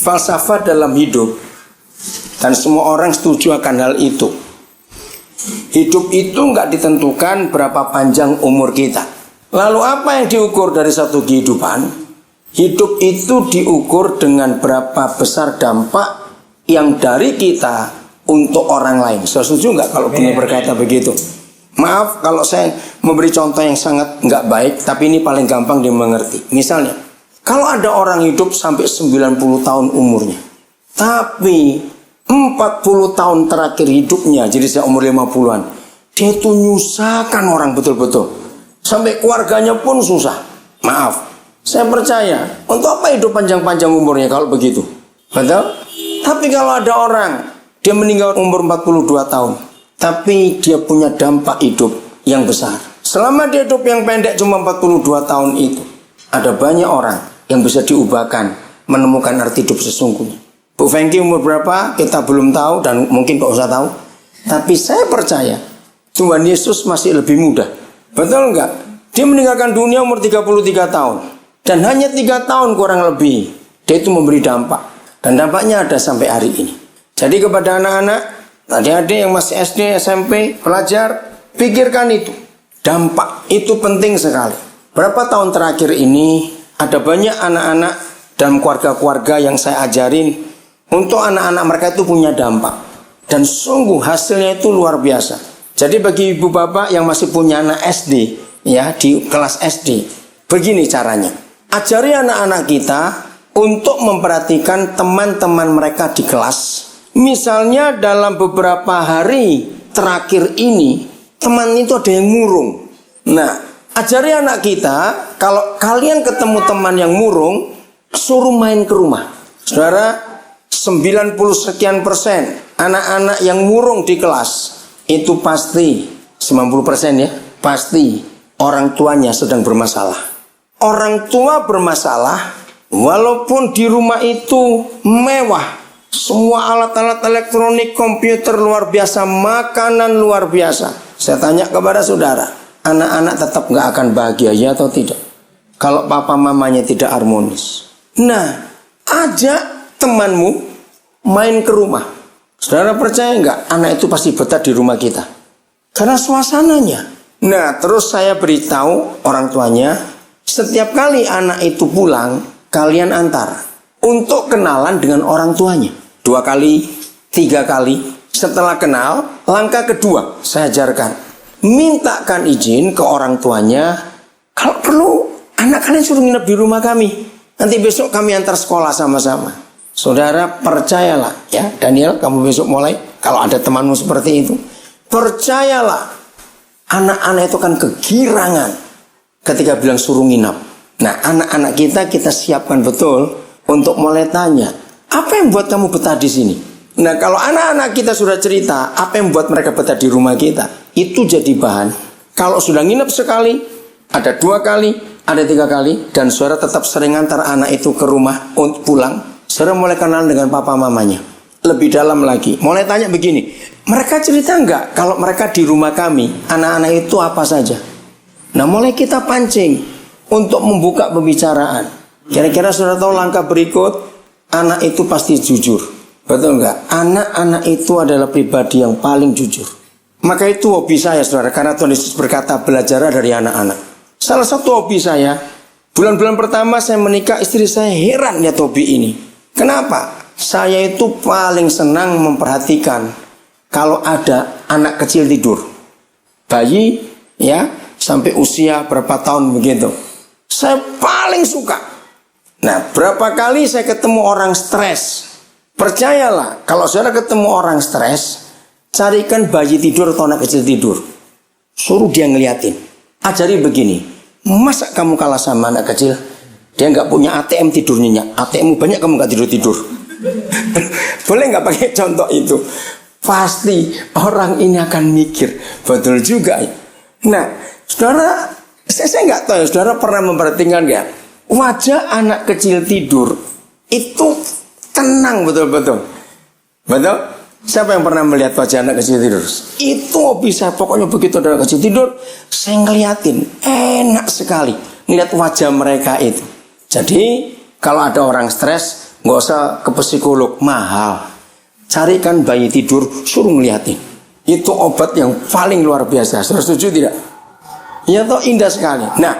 falsafah dalam hidup, dan semua orang setuju akan hal itu. Hidup itu nggak ditentukan berapa panjang umur kita. Lalu apa yang diukur dari satu kehidupan? Hidup itu diukur dengan berapa besar dampak yang dari kita untuk orang lain. Saya setuju nggak kalau Bunda berkata begitu? Maaf kalau saya memberi contoh yang sangat nggak baik, tapi ini paling gampang dimengerti. Misalnya, kalau ada orang hidup sampai 90 tahun umurnya, tapi 40 tahun terakhir hidupnya, jadi saya umur 50-an, dia itu nyusahkan orang betul-betul. Sampai keluarganya pun susah. Maaf, saya percaya, untuk apa hidup panjang-panjang umurnya kalau begitu? Betul? Tapi kalau ada orang, dia meninggal umur 42 tahun, tapi dia punya dampak hidup yang besar. Selama dia hidup yang pendek cuma 42 tahun itu, ada banyak orang yang bisa diubahkan, menemukan arti hidup sesungguhnya. Bu Fengki umur berapa? Kita belum tahu dan mungkin gak usah tahu. Tapi saya percaya Tuhan Yesus masih lebih muda. Betul enggak? Dia meninggalkan dunia umur 33 tahun. Dan hanya 3 tahun kurang lebih dia itu memberi dampak. Dan dampaknya ada sampai hari ini. Jadi kepada anak-anak, adik-adik yang masih SD, SMP, pelajar, pikirkan itu. Dampak itu penting sekali. Berapa tahun terakhir ini ada banyak anak-anak dan keluarga-keluarga yang saya ajarin, untuk anak-anak mereka itu punya dampak. Dan sungguh hasilnya itu luar biasa. Jadi bagi ibu bapak yang masih punya anak SD, ya di kelas SD, begini caranya. Ajari anak-anak kita untuk memperhatikan teman-teman mereka di kelas. Misalnya dalam beberapa hari terakhir ini, teman itu ada yang murung. Nah, ajari anak kita, kalau kalian ketemu teman yang murung, suruh main ke rumah. Saudara, 90 sekian persen anak-anak yang murung di kelas itu pasti 90% ya, pasti orang tuanya sedang bermasalah. Orang tua bermasalah walaupun di rumah itu mewah, semua alat-alat elektronik, komputer luar biasa, makanan luar biasa. Saya tanya kepada saudara, anak-anak tetap gak akan bahagia ya atau tidak kalau papa mamanya tidak harmonis? Nah, ajak temanmu main ke rumah. Saudara percaya nggak? Anak itu pasti betah di rumah kita karena suasananya. Nah, terus saya beritahu orang tuanya, setiap kali anak itu pulang, kalian antar untuk kenalan dengan orang tuanya. 2 kali, 3 kali. Setelah kenal, langkah kedua saya ajarkan, mintakan izin ke orang tuanya. Kalau perlu, anak kalian suruh nginep di rumah kami. Nanti besok kami antar sekolah sama-sama. Saudara percayalah ya, Daniel, kamu besok mulai, kalau ada temanmu seperti itu, percayalah, anak-anak itu kan kegirangan ketika bilang suruh nginap. Nah, anak-anak kita siapkan betul untuk mulai tanya, apa yang buat kamu betah di sini? Nah, kalau anak-anak kita sudah cerita apa yang buat mereka betah di rumah kita, itu jadi bahan. Kalau sudah nginap sekali, ada 2 kali, ada 3 kali, dan saudara tetap sering antar anak itu ke rumah untuk pulang, saudara mulai kenal dengan papa mamanya lebih dalam lagi. Mulai tanya begini, mereka cerita enggak kalau mereka di rumah kami, anak-anak itu apa saja? Nah, mulai kita pancing untuk membuka pembicaraan. Kira-kira saudara tahu langkah berikut, anak itu pasti jujur. Betul enggak? Anak-anak itu adalah pribadi yang paling jujur. Maka itu hobi saya, saudara, karena Tuhan Yesus berkata belajar dari anak-anak. Salah satu hobi saya, bulan-bulan pertama saya menikah, istri saya heran lihat hobi ini. Kenapa? Saya itu paling senang memperhatikan kalau ada anak kecil tidur, bayi ya, sampai usia berapa tahun begitu. Saya paling suka. Nah, berapa kali saya ketemu orang stres, percayalah, kalau saudara ketemu orang stres, carikan bayi tidur atau anak kecil tidur, suruh dia ngeliatin. Ajari begini, masa kamu kalah sama anak kecil? Dia nggak punya ATM tidur nyenyak, ATM banyak kamu nggak tidur. Boleh nggak pakai contoh itu? Pasti orang ini akan mikir, betul juga. Nah, saudara, saya nggak tahu, saudara pernah memperhatikan nggak? Wajah anak kecil tidur itu tenang betul-betul, betul? Siapa yang pernah melihat wajah anak kecil tidur? Itu bisa, pokoknya begitu ada anak kecil tidur, saya ngeliatin, enak sekali ngeliat wajah mereka itu. Jadi kalau ada orang stres, Nggak usah ke psikolog, mahal. Carikan bayi tidur, suruh ngeliatin. Itu obat yang paling luar biasa. Saudara setuju tidak? Ya toh, indah sekali. Nah,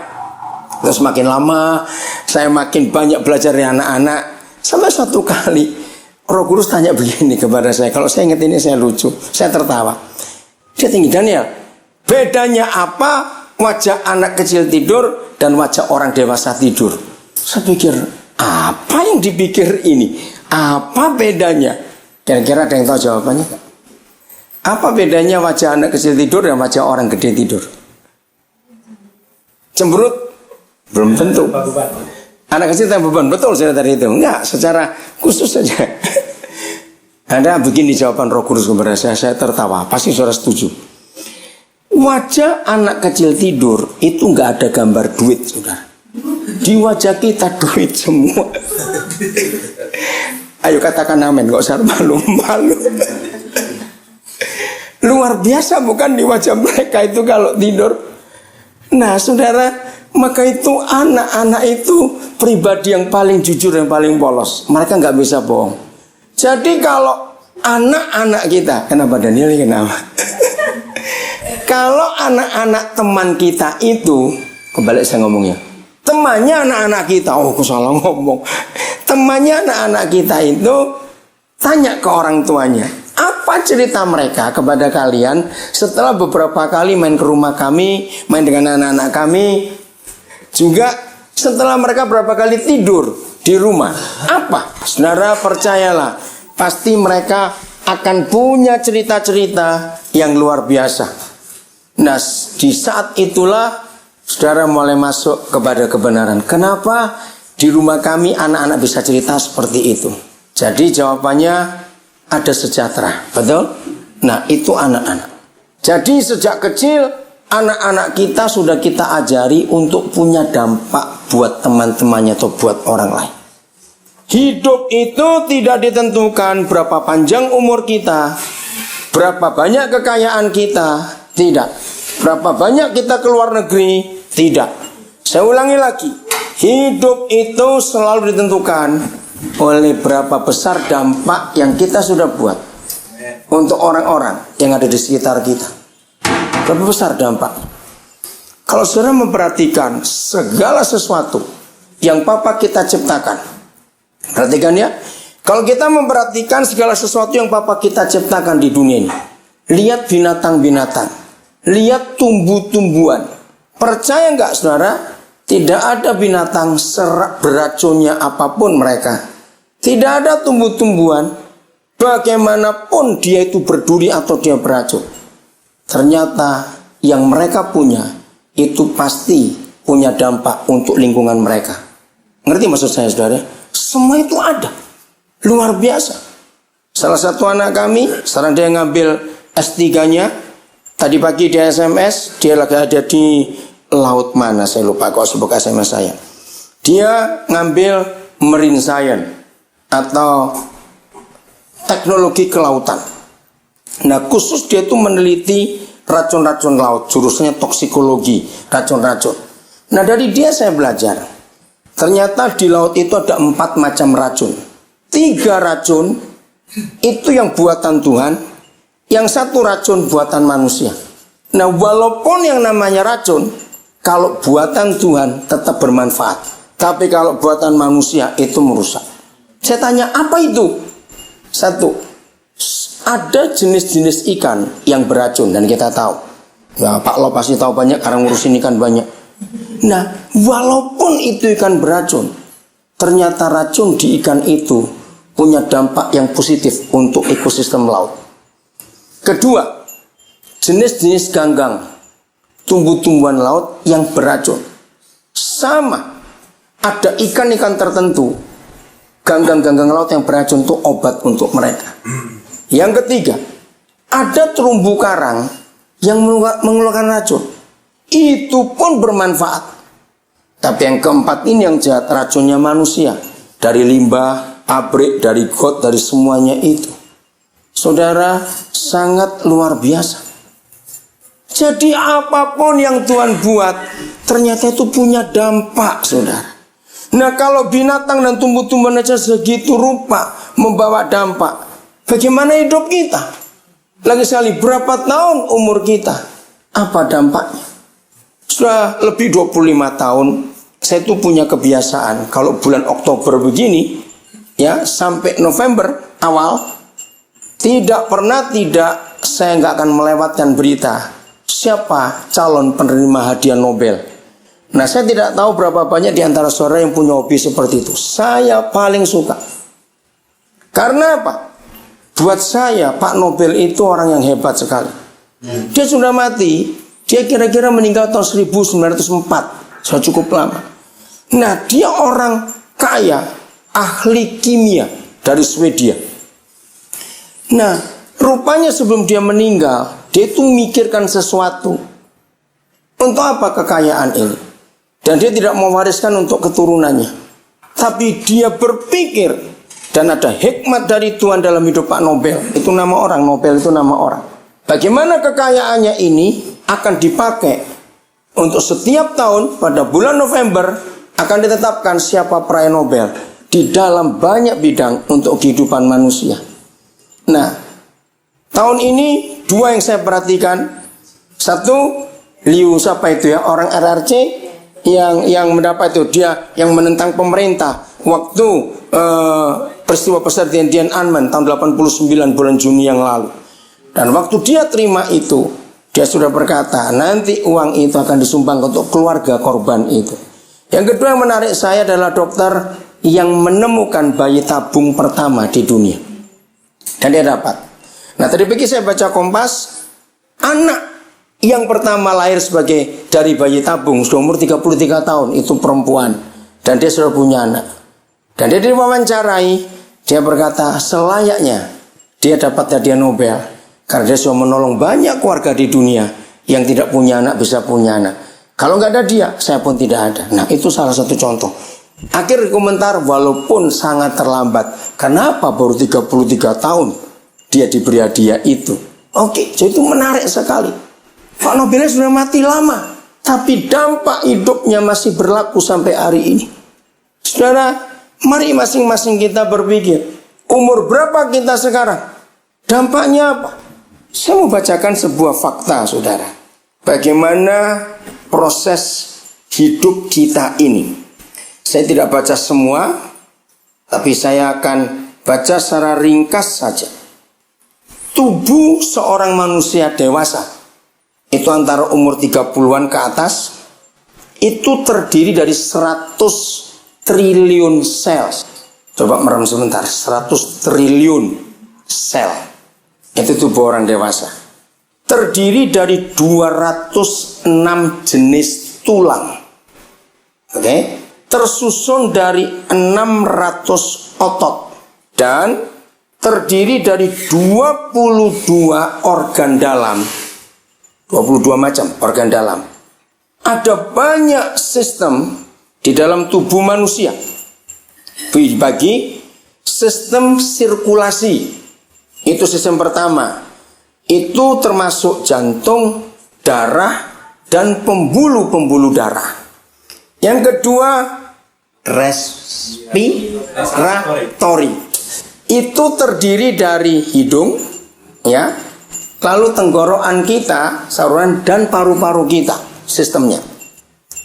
terus makin lama saya makin banyak belajar dari anak-anak. Sampai suatu kali Roh Kudus tanya begini kepada saya. Kalau saya ingat ini saya lucu, saya tertawa. Dia tinggi, Daniel, bedanya apa wajah anak kecil tidur dan wajah orang dewasa tidur? Saya pikir, apa yang dipikir ini? Apa bedanya? Kira-kira ada yang tahu jawabannya? Apa bedanya wajah anak kecil tidur dan wajah orang gede tidur? Cemberut? Belum tentu. Anak kecil tanpa beban, betul saya tadi itu. Enggak, secara khusus saja. Ada begini jawaban Roh Kudus kepada saya tertawa. Pasti saudara setuju. Wajah anak kecil tidur itu enggak ada gambar duit, saudara. Di wajah kita duit semua. Ayo katakan amin, enggak usah malu-malu. Luar biasa bukan di wajah mereka itu kalau tidur. Nah, saudara, maka itu anak-anak itu pribadi yang paling jujur dan paling polos. Mereka nggak bisa bohong. Jadi kalau anak-anak kita, kenapa Daniel ini kenapa? Kalau anak-anak teman kita itu, kebalik saya ngomongnya, temannya anak-anak kita, oh aku salah ngomong. Temannya anak-anak kita itu tanya ke orang tuanya, apa cerita mereka kepada kalian setelah beberapa kali main ke rumah kami, main dengan anak-anak kami. Juga setelah mereka berapa kali tidur di rumah. Apa? Saudara percayalah, pasti mereka akan punya cerita-cerita yang luar biasa. Nah, di saat itulah saudara mulai masuk kepada kebenaran. Kenapa di rumah kami anak-anak bisa cerita seperti itu? Jadi jawabannya ada sejahtera, betul? Nah, itu anak-anak. Jadi sejak kecil anak-anak kita sudah kita ajari untuk punya dampak buat teman-temannya atau buat orang lain. Hidup itu tidak ditentukan berapa panjang umur kita, berapa banyak kekayaan kita, tidak. Berapa banyak kita keluar negeri, tidak. Saya ulangi lagi, hidup itu selalu ditentukan oleh berapa besar dampak yang kita sudah buat untuk orang-orang yang ada di sekitar kita. Berapa besar dampak? Kalau saudara memperhatikan segala sesuatu yang Papa kita ciptakan, perhatikan ya. Kalau kita memperhatikan segala sesuatu yang Papa kita ciptakan di dunia ini, lihat binatang-binatang, lihat tumbuh-tumbuhan. Percaya nggak saudara? Tidak ada binatang serak beracunnya apapun mereka. Tidak ada tumbuh-tumbuhan, bagaimanapun dia itu berduri atau dia beracun. Ternyata yang mereka punya itu pasti punya dampak untuk lingkungan mereka. Ngerti maksud saya saudara? Semua itu ada. Luar biasa. Salah satu anak kami, sekarang dia ngambil S3-nya. Tadi pagi dia SMS, dia lagi ada di laut mana saya lupa kok sebut SMS saya. Dia ngambil marine science atau teknologi kelautan. Nah, khusus dia itu meneliti racun-racun laut, jurusannya toksikologi, racun-racun. Nah, dari dia saya belajar. Ternyata di laut itu ada 4 macam racun. 3 racun itu yang buatan Tuhan, yang 1 racun buatan manusia. Nah, walaupun yang namanya racun, kalau buatan Tuhan tetap bermanfaat. Tapi kalau buatan manusia itu merusak. Saya tanya, apa itu? 1, ada jenis-jenis ikan yang beracun dan kita tahu. Nah, Pak Lo pasti tahu banyak karena ngurusin ikan banyak. Nah, walaupun itu ikan beracun, ternyata racun di ikan itu punya dampak yang positif untuk ekosistem laut. Kedua, jenis-jenis ganggang, tumbuh-tumbuhan laut yang beracun. Sama, ada ikan-ikan tertentu, ganggang-ganggang laut yang beracun itu obat untuk mereka. Yang ketiga, ada terumbu karang yang mengeluarkan racun. Itu pun bermanfaat. Tapi yang keempat ini yang jahat, racunnya manusia. Dari limbah, pabrik, dari got, dari semuanya itu. Saudara, sangat luar biasa. Jadi apapun yang Tuhan buat, ternyata itu punya dampak, saudara. Nah kalau binatang dan tumbuh-tumbuhan aja segitu rupa membawa dampak, bagaimana hidup kita? Lagi sekali, berapa tahun umur kita? Apa dampaknya? Sudah lebih 25 tahun saya tuh punya kebiasaan, kalau bulan Oktober begini ya sampai November awal, tidak pernah saya nggak akan melewatkan berita siapa calon penerima hadiah Nobel. Nah, saya tidak tahu berapa banyak di antara saudara yang punya hobi seperti itu. Saya paling suka. Karena apa? Buat saya, Pak Nobel itu orang yang hebat sekali. Dia sudah mati. Dia kira-kira meninggal tahun 1904. Sudah cukup lama. Nah, dia orang kaya, ahli kimia dari Swedia. Nah, rupanya sebelum dia meninggal, dia itu memikirkan sesuatu. Untuk apa kekayaan ini? Dan dia tidak mewariskan untuk keturunannya. Tapi dia berpikir, dan ada hikmat dari Tuhan dalam hidup Pak Nobel. Itu nama orang, Nobel itu nama orang. Bagaimana kekayaannya ini akan dipakai untuk setiap tahun pada bulan November akan ditetapkan siapa peraih Nobel di dalam banyak bidang untuk kehidupan manusia. Nah, tahun ini dua yang saya perhatikan. Satu, Liu siapa itu ya, orang RRC yang mendapat itu, dia yang menentang pemerintah waktu peristiwa besar Tiananmen tahun 89 bulan Juni yang lalu. Dan waktu dia terima itu, dia sudah berkata nanti uang itu akan disumbang untuk keluarga korban itu. Yang kedua yang menarik saya adalah dokter yang menemukan bayi tabung pertama di dunia. Dan dia dapat. Nah, tadi pagi saya baca Kompas, anak yang pertama lahir sebagai dari bayi tabung sudah umur 33 tahun, itu perempuan, dan dia sudah punya anak. Dan dia diwawancarai, dia berkata selayaknya dia dapat hadiah Nobel karena dia sudah menolong banyak keluarga di dunia yang tidak punya anak bisa punya anak. Kalau nggak ada dia, saya pun tidak ada. Nah, itu salah satu contoh. Akhir komentar, walaupun sangat terlambat, kenapa baru 33 tahun dia diberi hadiah itu? Oke, jadi itu menarik sekali. Pak Nobelnya sudah mati lama, tapi dampak hidupnya masih berlaku sampai hari ini. Saudara, mari masing-masing kita berpikir, umur berapa kita sekarang? Dampaknya apa? Saya mau bacakan sebuah fakta, saudara. Bagaimana proses hidup kita ini. Saya tidak baca semua, tapi saya akan baca secara ringkas saja. Tubuh seorang manusia dewasa itu antara umur 30-an ke atas, itu terdiri dari 100 triliun sel. Coba merem sebentar, 100 triliun sel. Itu tubuh orang dewasa. Terdiri dari 206 jenis tulang. Oke? Tersusun dari 600 otot. Dan terdiri dari 22 organ dalam. 22 macam organ dalam. Ada banyak sistem di dalam tubuh manusia. Bagi sistem sirkulasi, itu sistem pertama. Itu termasuk jantung, darah, dan pembuluh-pembuluh darah. Yang kedua, respiratory. Itu terdiri dari hidung, ya, lalu tenggorokan kita, saluran, dan paru-paru kita, sistemnya.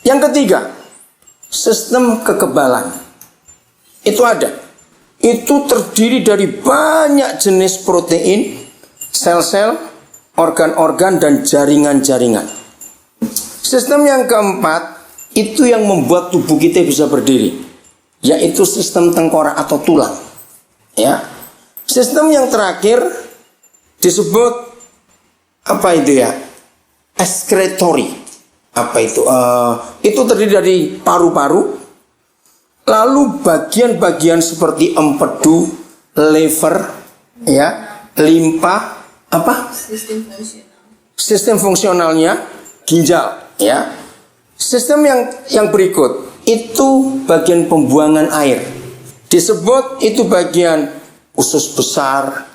Yang ketiga, sistem kekebalan. Itu ada. Itu terdiri dari banyak jenis protein, sel-sel, organ-organ, dan jaringan-jaringan. Sistem yang keempat, itu yang membuat tubuh kita bisa berdiri, yaitu sistem tengkorak atau tulang. Ya. Sistem yang terakhir disebut apa itu ya? Excretory. Apa itu? Itu terdiri dari paru-paru, lalu bagian-bagian seperti empedu, liver, ya, limpa, apa? Sistem fungsionalnya ginjal, ya. Sistem yang berikut itu bagian pembuangan air. Disebut itu bagian usus besar,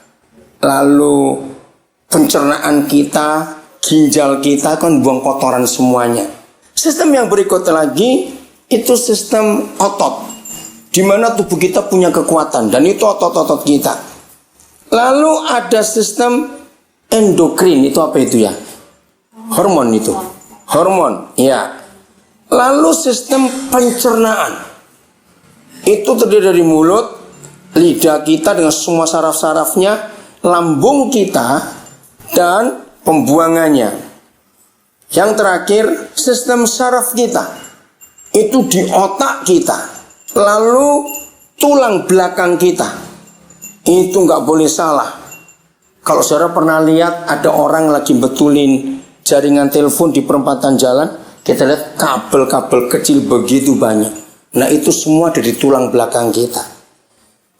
lalu pencernaan kita, ginjal kita kan buang kotoran semuanya. Sistem yang berikut lagi itu sistem otot, di mana tubuh kita punya kekuatan, dan itu otot-otot kita. Lalu ada sistem endokrin, itu apa itu ya? Hormon itu. Hormon, ya. Lalu sistem pencernaan. Itu terdiri dari mulut, lidah kita dengan semua saraf-sarafnya, lambung kita, dan pembuangannya. Yang terakhir, sistem saraf kita. Itu di otak kita. Lalu tulang belakang kita. Itu nggak boleh salah. Kalau saudara pernah lihat ada orang lagi betulin jaringan telepon di perempatan jalan, kita lihat kabel-kabel kecil begitu banyak. Nah itu semua dari tulang belakang kita.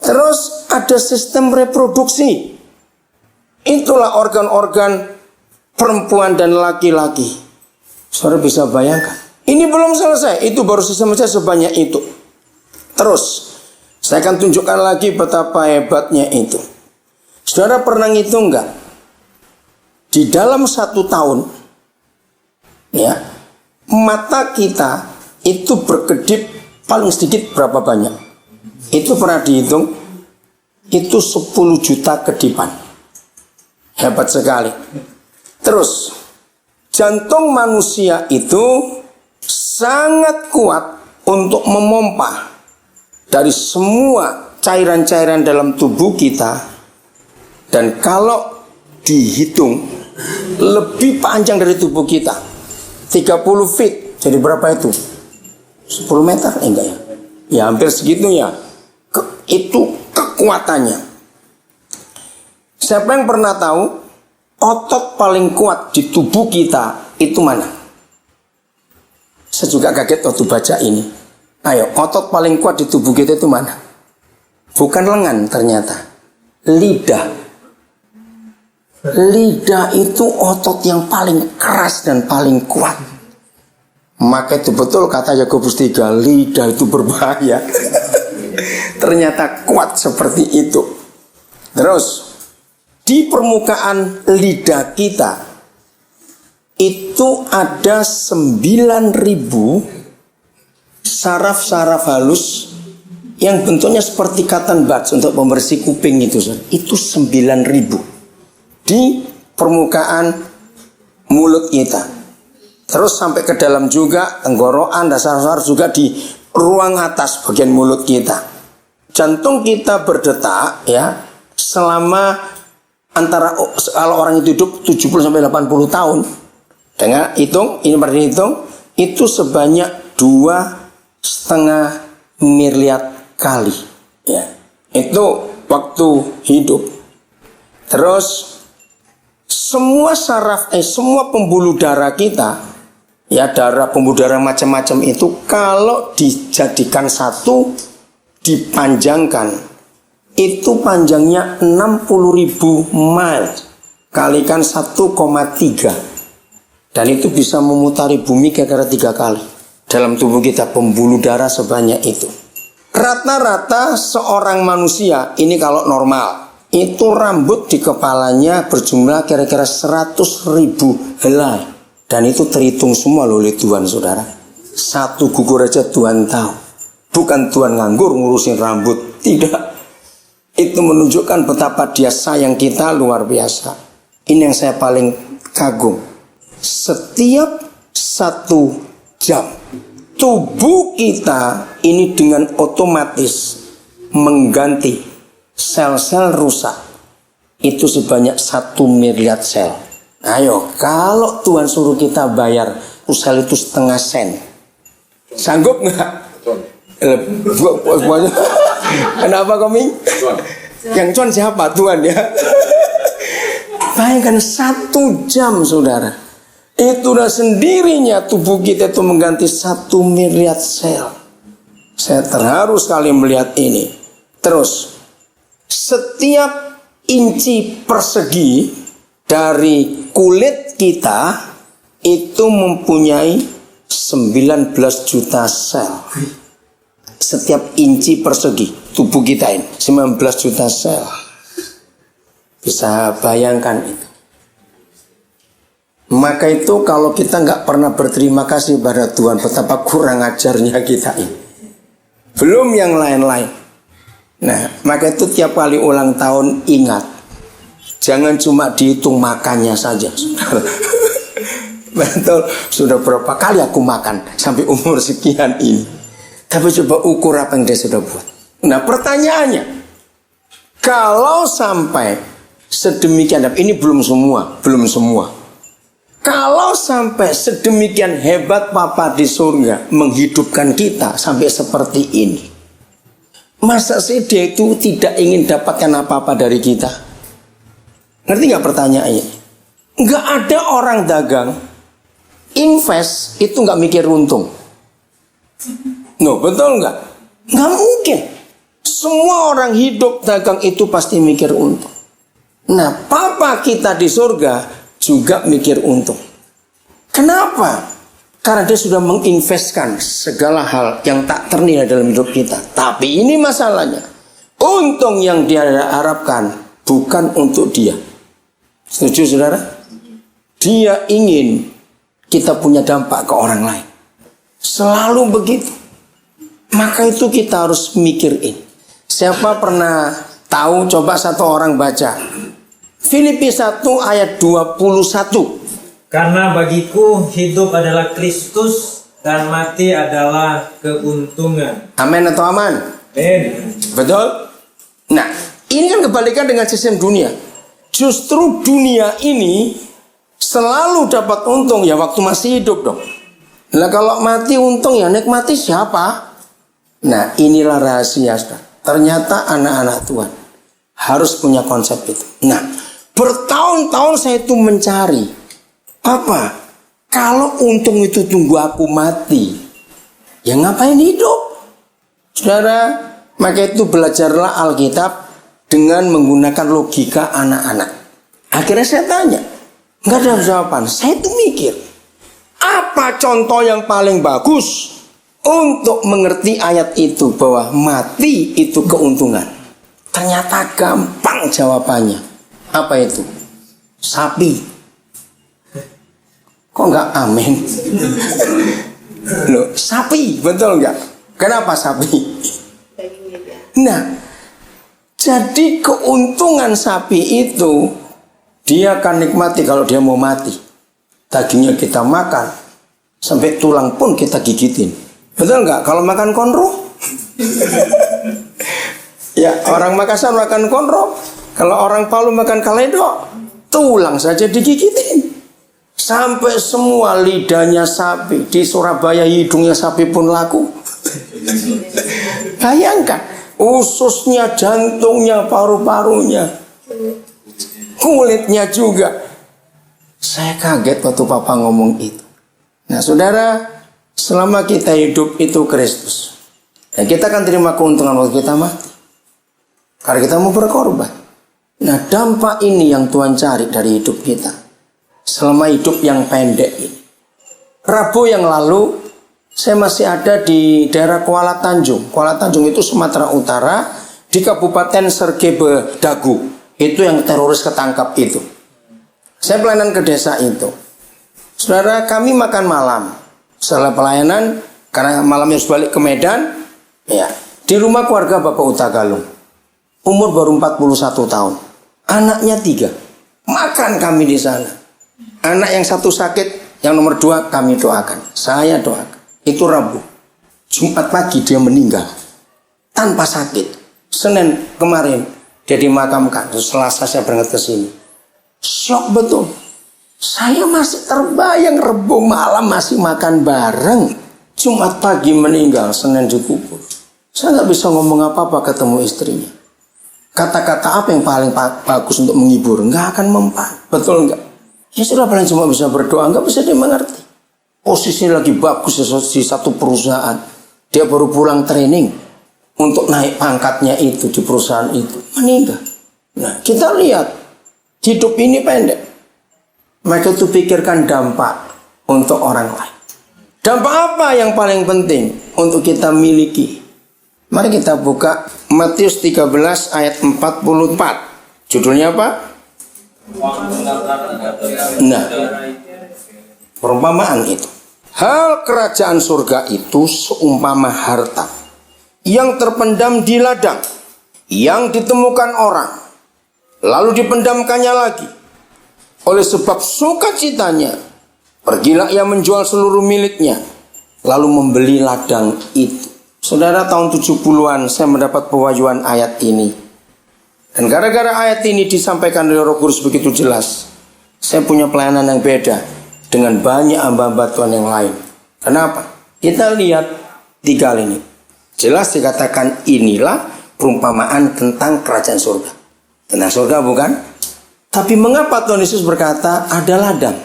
Terus ada sistem reproduksi. Itulah organ-organ perempuan dan laki-laki. Saudara bisa bayangkan. Ini belum selesai. Itu baru sistem saja sebanyak itu. Terus saya akan tunjukkan lagi betapa hebatnya itu. Saudara pernah ngitung enggak? Di dalam 1 tahun, ya, mata kita itu berkedip paling sedikit berapa banyak? Itu pernah dihitung? Itu 10 juta kedipan. Hebat sekali. Terus jantung manusia itu sangat kuat untuk memompa dari semua cairan-cairan dalam tubuh kita. Dan kalau dihitung lebih panjang dari tubuh kita, 30 feet, jadi berapa itu? 10 meter? Enggak ya? Ya hampir segitu ya. Itu kekuatannya. Siapa yang pernah tahu otot paling kuat di tubuh kita itu mana? Saya juga kaget waktu baca ini. Ayo, otot paling kuat di tubuh kita itu mana? Bukan lengan ternyata. Lidah. Lidah itu otot yang paling keras dan paling kuat. Maka itu betul kata Yakobus 3, lidah itu berbahaya. Ternyata kuat seperti itu. Terus di permukaan lidah kita itu ada 9.000 saraf-saraf halus yang bentuknya seperti cotton buds untuk pembersih kuping itu. Itu 9.000 di permukaan mulut kita. Terus sampai ke dalam juga, tenggorokan, dasar-dasar juga di ruang atas bagian mulut kita. Jantung kita berdetak ya selama antara, kalau orang itu hidup 70 sampai 80 tahun. Dengan hitung, ini pernah dihitung, itu sebanyak 2,5 miliar kali. Ya. Itu waktu hidup. Terus semua saraf, semua pembuluh darah kita, ya darah, pembuluh darah macam-macam itu kalau dijadikan satu, dipanjangkan, itu panjangnya 60.000 mile kalikan 1,3, dan itu bisa memutari bumi kira-kira 3 kali dalam tubuh kita. Pembuluh darah sebanyak itu. Rata-rata seorang manusia ini kalau normal itu rambut di kepalanya berjumlah kira-kira 100.000 helai. Dan itu terhitung semua loh oleh Tuhan, saudara. Satu gugur aja Tuhan tahu. Bukan Tuhan nganggur ngurusin rambut. Tidak. Itu menunjukkan betapa dia sayang kita luar biasa. Ini yang saya paling kagum. Setiap 1 jam tubuh kita ini dengan otomatis mengganti sel-sel rusak itu sebanyak 1 miliar sel. Ayo, kalau Tuhan suruh kita bayar sel itu 0,5 sen, sanggup nggak? Kenapa koming? Yang cuan siapa? Tuhan ya. Bayangkan 1 jam, saudara. Itulah sendirinya tubuh kita itu mengganti 1 miliar sel. Saya terharu sekali melihat ini. Terus setiap inci persegi dari kulit kita itu mempunyai 19 juta sel. Setiap inci persegi tubuh kita ini 19 juta sel. Bisa bayangkan itu. Maka itu kalau kita nggak pernah berterima kasih pada Tuhan, betapa kurang ajarnya kita ini. Belum yang lain-lain. Nah, maka itu tiap kali ulang tahun ingat, jangan cuma dihitung makannya saja. Betul, sudah berapa kali aku makan sampai umur sekian ini. Tapi coba ukur apa yang dia sudah buat. Nah, pertanyaannya, kalau sampai sedemikian, ini belum semua. Kalau sampai sedemikian hebat Papa di surga menghidupkan kita sampai seperti ini, masa sih dia itu tidak ingin dapatkan apa-apa dari kita? Ngerti gak pertanyaannya? Gak ada orang dagang invest itu gak mikir untung. No, betul gak? Gak mungkin. Semua orang hidup dagang itu pasti mikir untung. Nah, Papa kita di surga juga mikir untung. Kenapa? Karena dia sudah menginvestkan segala hal yang tak ternilai dalam hidup kita. Tapi ini masalahnya, untung yang dia harapkan bukan untuk dia. Setuju saudara? Dia ingin kita punya dampak ke orang lain. Selalu begitu. Maka itu kita harus mikirin. Siapa pernah tahu? Coba satu orang baca Filipi 1 ayat 21. Karena bagiku hidup adalah Kristus dan mati adalah keuntungan. Amin atau aman? Amin. Betul? Nah, ini kan kebalikan dengan sistem dunia. Justru dunia ini selalu dapat untung ya waktu masih hidup dong. Nah, kalau mati untung ya nikmati siapa? Nah, inilah rahasia. Ternyata anak-anak Tuhan harus punya konsep itu. Nah, bertahun-tahun saya itu mencari apa? Kalau untung itu tunggu aku mati, ya ngapain hidup? Saudara, maka itu belajarlah Alkitab dengan menggunakan logika anak-anak. Akhirnya saya tanya, nggak ada jawaban. Saya itu mikir, apa contoh yang paling bagus untuk mengerti ayat itu bahwa mati itu keuntungan? Ternyata gampang jawabannya. Apa itu? Sapi. Kok nggak amin? Loh, sapi, betul nggak? Kenapa sapi? Nah, jadi keuntungan sapi itu dia akan nikmati kalau dia mau mati. Dagingnya kita makan, sampai tulang pun kita gigitin. Betul nggak? Kalau makan konro? Ya, orang Makassar makan konro. Kalau orang Palu makan kaledo, tulang saja digigitin. Sampai semua lidahnya sapi. Di Surabaya hidungnya sapi pun laku. Bayangkan, ususnya, jantungnya, paru-parunya, kulitnya juga. Saya kaget waktu Papa ngomong itu. Nah saudara, selama kita hidup itu Kristus. Dan kita akan terima keuntungan waktu kita mati. Karena kita mau berkorban. Nah dampak ini yang Tuhan cari dari hidup kita selama hidup yang pendek ini. Rabu yang lalu saya masih ada di daerah Kuala Tanjung. Kuala Tanjung itu Sumatera Utara, di Kabupaten Sergebe Dagu. Itu yang teroris ketangkap itu. Saya pelayanan ke desa itu. Saudara, kami makan malam. Setelah pelayanan, karena malamnya harus balik ke Medan, ya, di rumah keluarga Bapak Utagalung. Umur baru 41 tahun. Anaknya 3. Makan kami di sana. Anak yang satu sakit, yang nomor 2 kami doakan. Saya doakan. Itu Rabu. Jumat pagi dia meninggal. Tanpa sakit. Senin kemarin dia dimakamkan. Terus Selasa saya berangkat ke sini. Syok betul. Saya masih terbayang Rabu malam masih makan bareng. Jumat pagi meninggal, Senin dikubur. Saya nggak bisa ngomong apa-apa ketemu istrinya. Kata-kata apa yang paling bagus untuk menghibur? Nggak akan mempan. Betul nggak? Ya sudah, paling cuma bisa berdoa. Nggak bisa dia mengerti. Posisinya lagi bagus di satu perusahaan. Dia baru pulang training untuk naik pangkatnya itu di perusahaan itu. Meninggal. Nah kita lihat hidup ini pendek. Maka itu pikirkan dampak untuk orang lain. Dampak apa yang paling penting untuk kita miliki? Mari kita buka Matius 13 ayat 44. Judulnya apa? Nah, Perumpamaan itu. Hal kerajaan surga itu seumpama harta yang terpendam di ladang, yang ditemukan orang, lalu dipendamkannya lagi. Oleh sebab sukacitanya, pergilah ia menjual seluruh miliknya, lalu membeli ladang itu. Saudara, tahun 70-an saya mendapat pewahyuan ayat ini. Dan gara-gara ayat ini disampaikan oleh Roh Kudus begitu jelas, saya punya pelayanan yang beda dengan banyak hamba-hamba Tuhan yang lain. Kenapa? Kita lihat 3 hal ini. Jelas dikatakan inilah perumpamaan tentang kerajaan surga. Tentang surga bukan? Tapi mengapa Tuhan Yesus berkata ada ladang,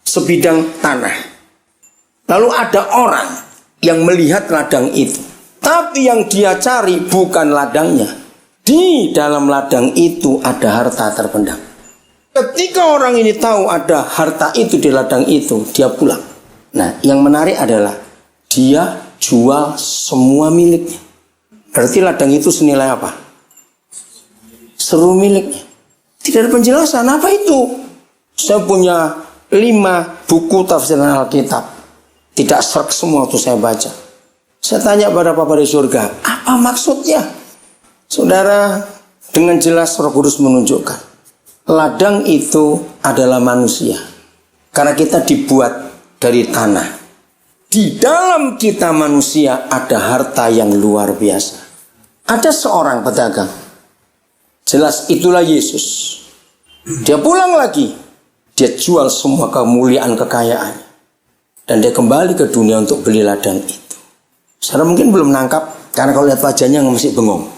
sebidang tanah. Lalu ada orang yang melihat ladang itu. Tapi yang dia cari bukan ladangnya. Di dalam ladang itu ada harta terpendam. Ketika orang ini tahu ada harta itu di ladang itu, dia pulang. Nah, yang menarik adalah dia jual semua miliknya. Berarti ladang itu senilai apa? Seluruh miliknya. Tidak ada penjelasan apa itu. Saya punya 5 buku tafsiran Alkitab. Tidak serk semua waktu saya baca. Saya tanya pada Bapa di surga, apa maksudnya? Saudara, dengan jelas Roh Kudus menunjukkan, ladang itu adalah manusia. Karena kita dibuat dari tanah. Di dalam kita manusia ada harta yang luar biasa. Ada seorang pedagang. Jelas itulah Yesus. Dia pulang lagi. Dia jual semua kemuliaan kekayaannya. Dan dia kembali ke dunia untuk beli ladang itu. Saudara mungkin belum nangkap, karena kalau lihat wajahnya masih bengong.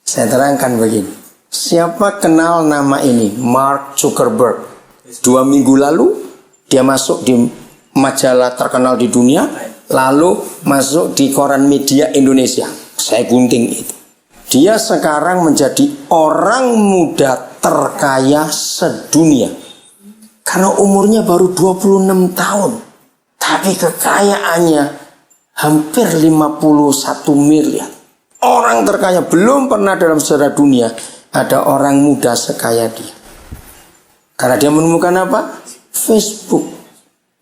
Saya terangkan begini. Siapa kenal nama ini? Mark Zuckerberg. 2 minggu lalu dia masuk di majalah terkenal di dunia, lalu masuk di koran media Indonesia. Saya gunting itu. Dia sekarang menjadi orang muda terkaya sedunia. Karena umurnya baru 26 tahun. Tapi kekayaannya hampir 51 miliar. Orang terkaya, belum pernah dalam sejarah dunia ada orang muda sekaya dia. Karena dia menemukan apa? Facebook.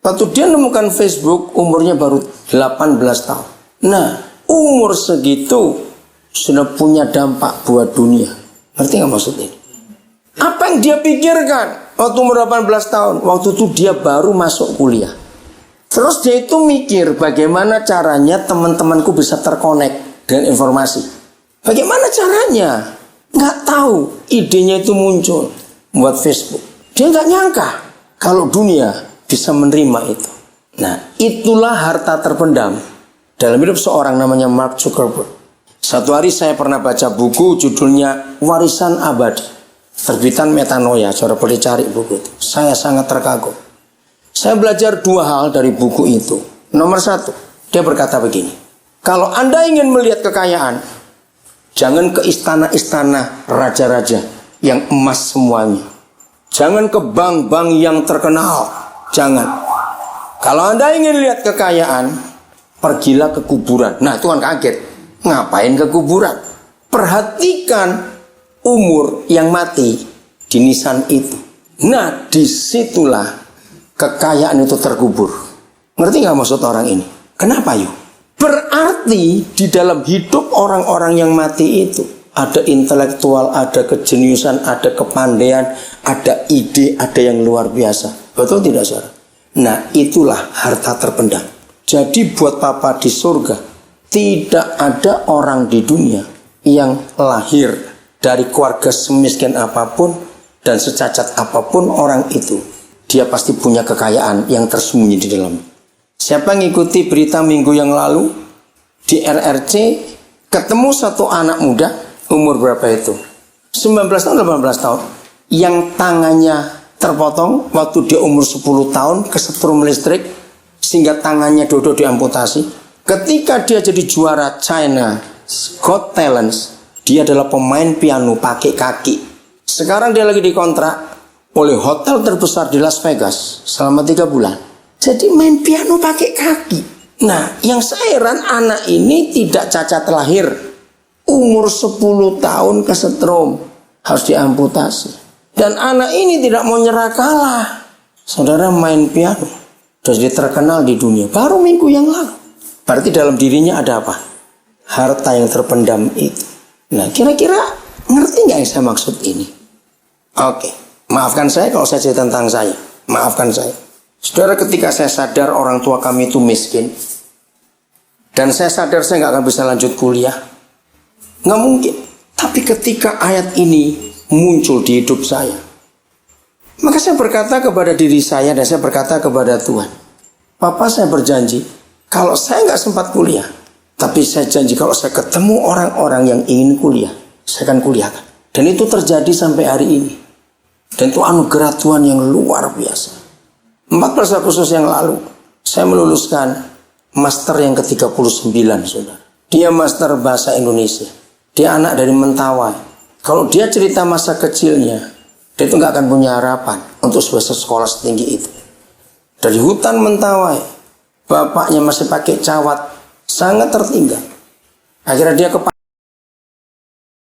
Waktu dia menemukan Facebook, umurnya baru 18 tahun. Nah, umur segitu sudah punya dampak buat dunia. Ngerti gak maksudnya? Apa yang dia pikirkan waktu umur 18 tahun? Waktu itu dia baru masuk kuliah. Terus dia itu mikir bagaimana caranya teman-temanku bisa terkonek dengan informasi. Bagaimana caranya? Nggak tahu. Idenya itu muncul buat Facebook. Dia nggak nyangka kalau dunia bisa menerima itu. Nah, itulah harta terpendam dalam hidup seorang namanya Mark Zuckerberg. Satu hari saya pernah baca buku judulnya Warisan Abadi, terbitan Metanoia. Saudara boleh cari buku itu. Saya sangat terkagum. Saya belajar 2 hal dari buku itu. Nomor 1, dia berkata begini. Kalau Anda ingin melihat kekayaan, jangan ke istana-istana raja-raja yang emas semuanya. Jangan ke bank-bank yang terkenal. Jangan. Kalau Anda ingin lihat kekayaan, pergilah ke kuburan. Nah, Tuhan kaget. Ngapain ke kuburan? Perhatikan umur yang mati di nisan itu. Nah, disitulah kekayaan itu terkubur. Ngerti gak maksud orang ini? Kenapa yuk? Berarti di dalam hidup orang-orang yang mati itu ada intelektual, ada kejeniusan, ada kepandaian, ada ide, ada yang luar biasa. Betul tidak, saudara? Nah, itulah harta terpendam. Jadi buat Papa di surga, tidak ada orang di dunia yang lahir dari keluarga semiskin apapun dan secacat apapun orang itu. Dia pasti punya kekayaan yang tersembunyi di dalam. Siapa yang ngikuti berita minggu yang lalu di RRC, ketemu satu anak muda, umur berapa itu? 19 tahun, 18 tahun, yang tangannya terpotong waktu dia umur 10 tahun kesetrum listrik sehingga tangannya dua-dua diamputasi. Ketika dia jadi juara China Got Talent, dia adalah pemain piano pakai kaki. Sekarang dia lagi dikontrak oleh hotel terbesar di Las Vegas selama 3 bulan. Jadi main piano pakai kaki. Nah, yang saya heran anak ini tidak cacat lahir. Umur 10 tahun kesetrum, harus diamputasi. Dan anak ini tidak mau nyerah kalah. Saudara main piano, dan dia terkenal di dunia, baru minggu yang lalu. Berarti dalam dirinya ada apa? Harta yang terpendam itu. Nah, kira-kira ngerti nggak yang saya maksud ini? Oke, maafkan saya kalau saya cerita tentang saya. Maafkan saya. Saudara, ketika saya sadar orang tua kami itu miskin, dan saya sadar saya nggak akan bisa lanjut kuliah, nggak mungkin. Tapi ketika ayat ini muncul di hidup saya, maka saya berkata kepada diri saya dan saya berkata kepada Tuhan, Papa, saya berjanji, kalau saya nggak sempat kuliah, tapi saya janji kalau saya ketemu orang-orang yang ingin kuliah, saya akan kuliahkan. Dan itu terjadi sampai hari ini. Dan itu anugerah Tuhan yang luar biasa. 14 Agustus yang lalu, saya meluluskan master yang ke-39, saudara. Dia master bahasa Indonesia. Dia anak dari Mentawai. Kalau dia cerita masa kecilnya, dia itu nggak akan punya harapan untuk sebuah sekolah setinggi itu. Dari hutan Mentawai, bapaknya masih pakai cawat, sangat tertinggal. Akhirnya dia ke